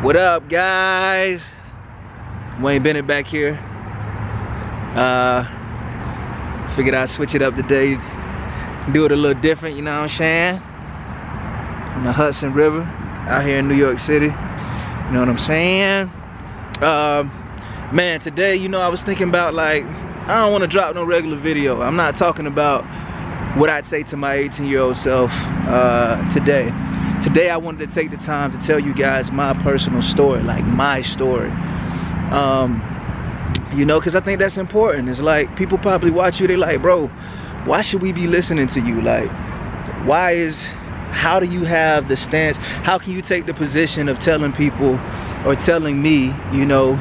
What up, guys? Wayne Bennett back here. Figured I'd switch it up today, do it a little different, you know what I'm saying? On the Hudson River, out here in New York City. You know what I'm saying? Man, today, you know, I was thinking about, like, I don't want to drop no regular video. I'm not talking about what I'd say to my 18-year-old self today. Today I wanted to take the time to tell you guys my personal story, like my story. You know, because I think that's important. It's like, people probably watch you, they're like, bro, why should we be listening to you? Like, how do you have the stance? How can you take the position of telling people or telling me, you know,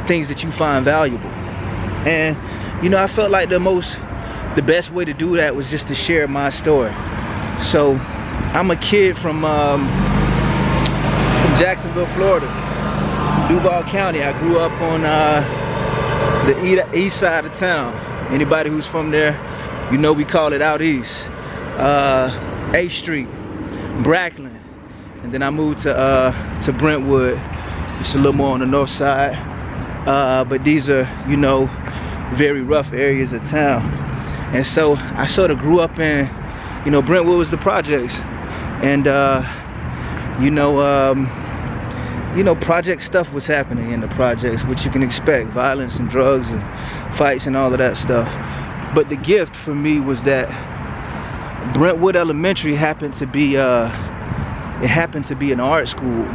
things that you find valuable? And, you know, I felt like the best way to do that was just to share my story. So, I'm a kid from Jacksonville, Florida, Duval County. I grew up on the east side of town. Anybody who's from there, you know we call it out east. 8th Street, Brackland, and then I moved to Brentwood. It's a little more on the north side, but these are, you know, very rough areas of town. And so I sort of grew up in, you know, Brentwood was the projects, and you know, project stuff was happening in the projects, which you can expect, violence and drugs and fights and all of that stuff. But the gift for me was that Brentwood Elementary happened to be an art school.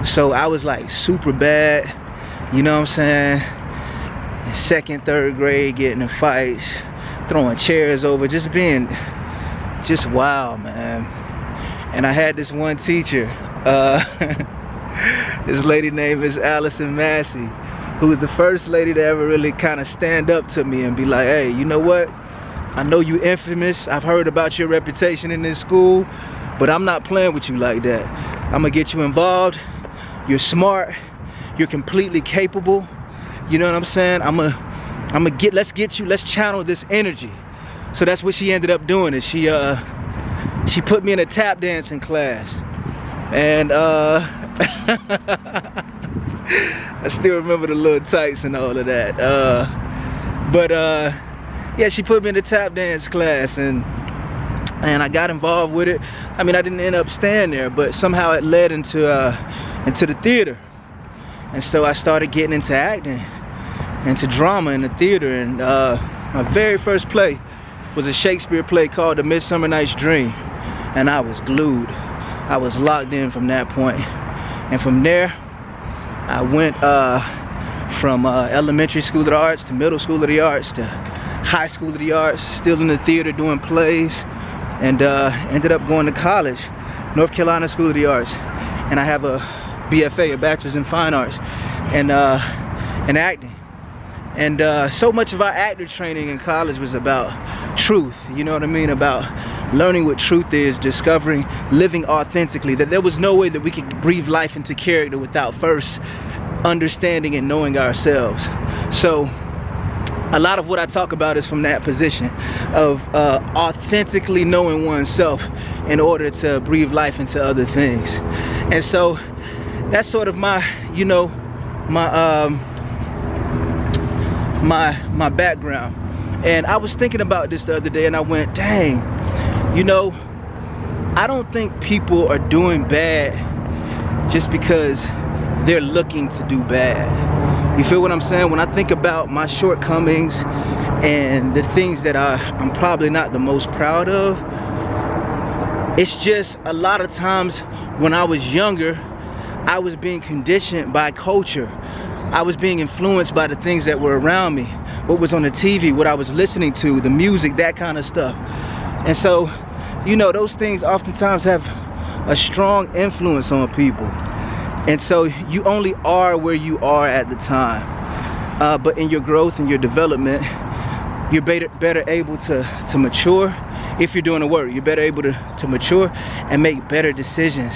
So I was like super bad, you know what I'm saying? In 2nd, 3rd grade, getting in fights, throwing chairs over, just being wild, man. And I had this one teacher, this lady named Miss Allison Massey, who was the first lady to ever really kind of stand up to me and be like, hey, you know what? I know you infamous. I've heard about your reputation in this school, but I'm not playing with you like that. I'm gonna get you involved. You're smart. You're completely capable. You know what I'm saying? Let's channel this energy. So that's what she ended up doing. Is she put me in a tap dancing class, and I still remember the little tights and all of that. Yeah, she put me in a tap dance class, and I got involved with it. I mean, I didn't end up staying there, but somehow it led into the theater. And so I started getting into acting, into drama in the theater. And my very first play was a Shakespeare play called The Midsummer Night's Dream. And I was glued. I was locked in from that point. And from there, I went from elementary school of the arts to middle school of the arts to high school of the arts, still in the theater doing plays, and ended up going to college, North Carolina School of the Arts. And I have a BFA, a Bachelor's in Fine Arts, and acting. And so much of our actor training in college was about truth, you know what I mean? About learning what truth is, discovering, living authentically, that there was no way that we could breathe life into character without first understanding and knowing ourselves. So a lot of what I talk about is from that position of authentically knowing oneself in order to breathe life into other things. And so that's sort of my, you know, my background. And I was thinking about this the other day, and I went, dang, you know, I don't think people are doing bad just because they're looking to do bad. You feel what I'm saying? When I think about my shortcomings and the things that I'm probably not the most proud of, it's just a lot of times when I was younger, I was being conditioned by culture. I was being influenced by the things that were around me, what was on the TV, what I was listening to, the music, that kind of stuff. And so, you know, those things oftentimes have a strong influence on people. And so you only are where you are at the time. But in your growth and your development, you're better able to mature. If you're doing the work, you're better able to mature and make better decisions.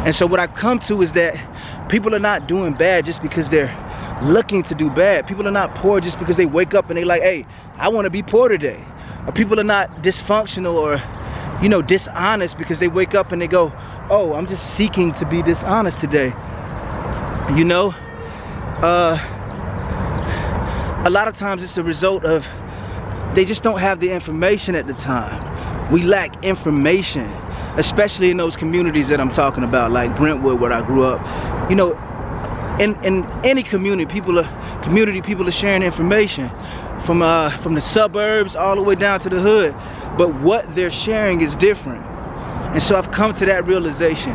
And so what I've come to is that people are not doing bad just because they're looking to do bad. People are not poor just because they wake up and they're like, hey, I want to be poor today. Or people are not dysfunctional or you know, dishonest because they wake up and they go, oh, I'm just seeking to be dishonest today. You know, a lot of times it's a result of they just don't have the information at the time. We lack information, especially in those communities that I'm talking about, like Brentwood, where I grew up. You know, in any community, people are sharing information from the suburbs all the way down to the hood, but what they're sharing is different. And so I've come to that realization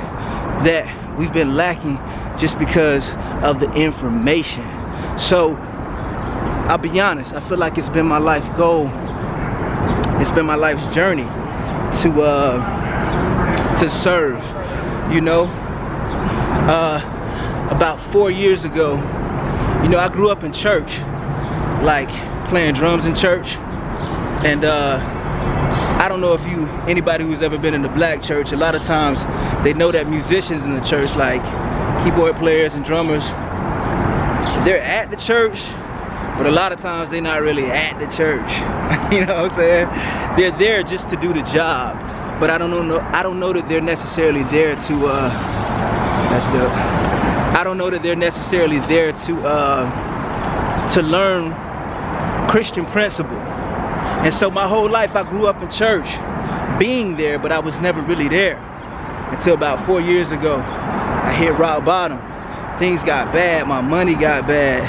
that we've been lacking just because of the information. So I'll be honest, I feel like it's been my life goal, it's been my life's journey to serve. You know, about 4 years ago, you know, I grew up in church, like playing drums in church. And I don't know if anybody who's ever been in the black church, a lot of times they know that musicians in the church, like keyboard players and drummers, they're at the church, but a lot of times they're not really at the church. You know what I'm saying? They're there just to do the job, but I don't know that they're necessarily there to I don't know that they're necessarily there to learn Christian principle. And so my whole life I grew up in church, being there, but I was never really there until about 4 years ago. I hit rock bottom. Things got bad, my money got bad.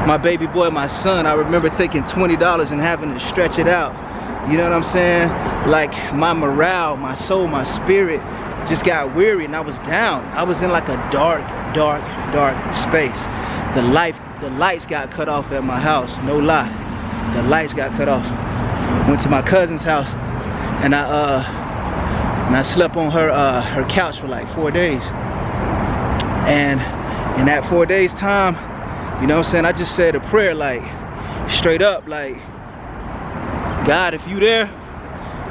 My baby boy, my son, I remember taking $20 and having to stretch it out. You know what I'm saying? Like my morale, my soul, my spirit just got weary and I was down. I was in like a dark space. The lights got cut off at my house, no lie. The lights got cut off. Went to my cousin's house and I slept on her couch for like 4 days. And in that 4 days time, you know what I'm saying, I just said a prayer, like straight up, like, God, if you there,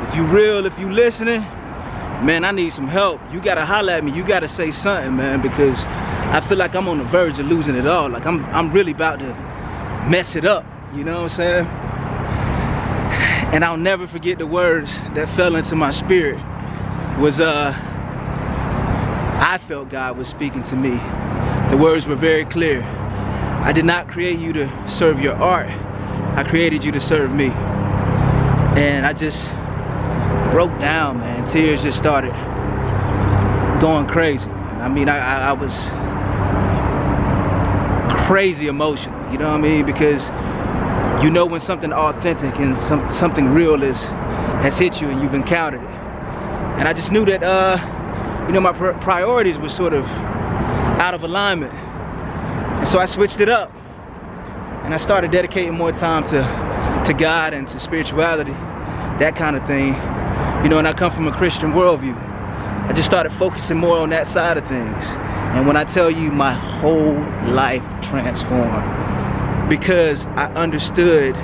if you real, if you listening, man, I need some help. You gotta holler at me, you gotta say something, man, because I feel like I'm on the verge of losing it all. Like I'm really about to mess it up, you know what I'm saying? And I'll never forget the words that fell into my spirit was, I felt God was speaking to me. The words were very clear. I did not create you to serve your art. I created you to serve me. And I just broke down, man. Tears just started going crazy. I mean, I was crazy emotional, you know what I mean? Because you know when something authentic and something real has hit you and you've encountered it. And I just knew that, you know, my priorities were sort of out of alignment. And so I switched it up and I started dedicating more time to God and to spirituality, that kind of thing. You know, and I come from a Christian worldview. I just started focusing more on that side of things. And when I tell you, my whole life transformed because I understood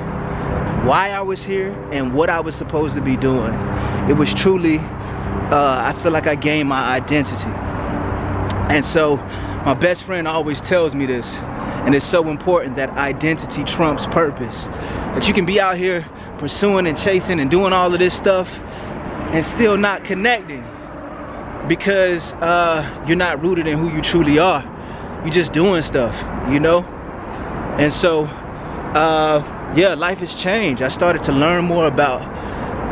why I was here and what I was supposed to be doing. It was truly, I feel like I gained my identity. And so my best friend always tells me this, and it's so important, that identity trumps purpose. That you can be out here pursuing and chasing and doing all of this stuff and still not connecting because you're not rooted in who you truly are. You're just doing stuff, you know? And so, yeah, life has changed. I started to learn more about,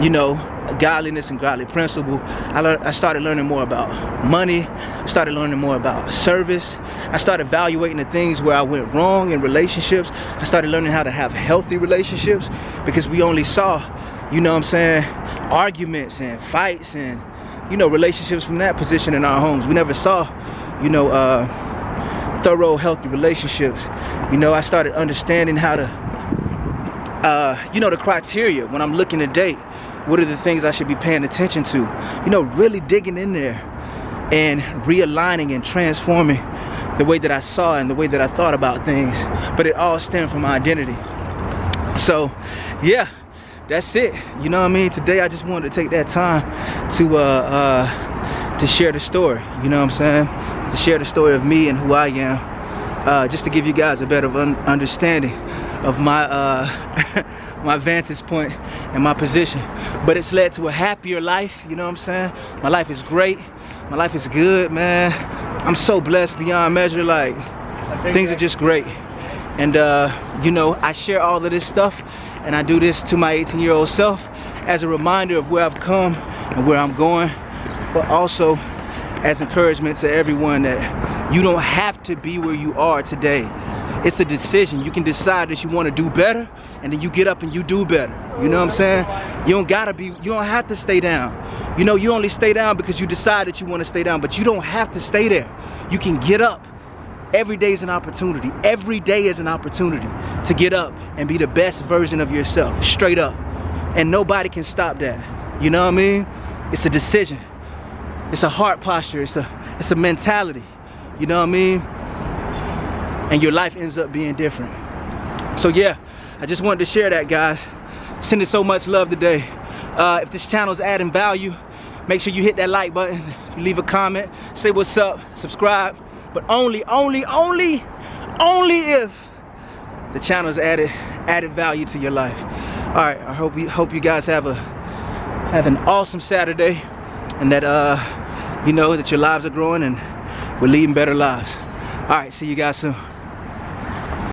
you know, godliness and godly principle. I started learning more about money. I started learning more about service. I started evaluating the things where I went wrong in relationships. I started learning how to have healthy relationships because we only saw, you know what I'm saying, arguments and fights and, you know, relationships from that position in our homes. We never saw, you know, thorough, healthy relationships. You know, I started understanding how to, you know, the criteria when I'm looking to date. What are the things I should be paying attention to? You know, really digging in there and realigning and transforming the way that I saw and the way that I thought about things. But it all stemmed from my identity. So, yeah, that's it. You know what I mean? Today I just wanted to take that time to share the story. You know what I'm saying? To share the story of me and who I am. just to give you guys a better understanding of my my vantage point and my position. But it's led to a happier life, you know what I'm saying? My life is great. My life is good, man. I'm so blessed beyond measure. Like, things are just great. And you know, I share all of this stuff, and I do this to my 18-year-old self as a reminder of where I've come and where I'm going, but also as encouragement to everyone that you don't have to be where you are today. It's a decision. You can decide that you want to do better, and then you get up and you do better. You know what I'm saying? You don't have to stay down. You know, you only stay down because you decide that you want to stay down, but you don't have to stay there. You can get up. Every day is an opportunity. Every day is an opportunity to get up and be the best version of yourself, straight up. And nobody can stop that. You know what I mean? It's a decision. It's a heart posture. It's a mentality. You know what I mean? And your life ends up being different. So yeah, I just wanted to share that, guys. Sending so much love today. If this channel is adding value, make sure you hit that like button, you leave a comment, say what's up, subscribe. But only if the channel has added value to your life. All right, I hope you guys have an awesome Saturday, and that you know that your lives are growing and we're leading better lives. All right, see you guys soon.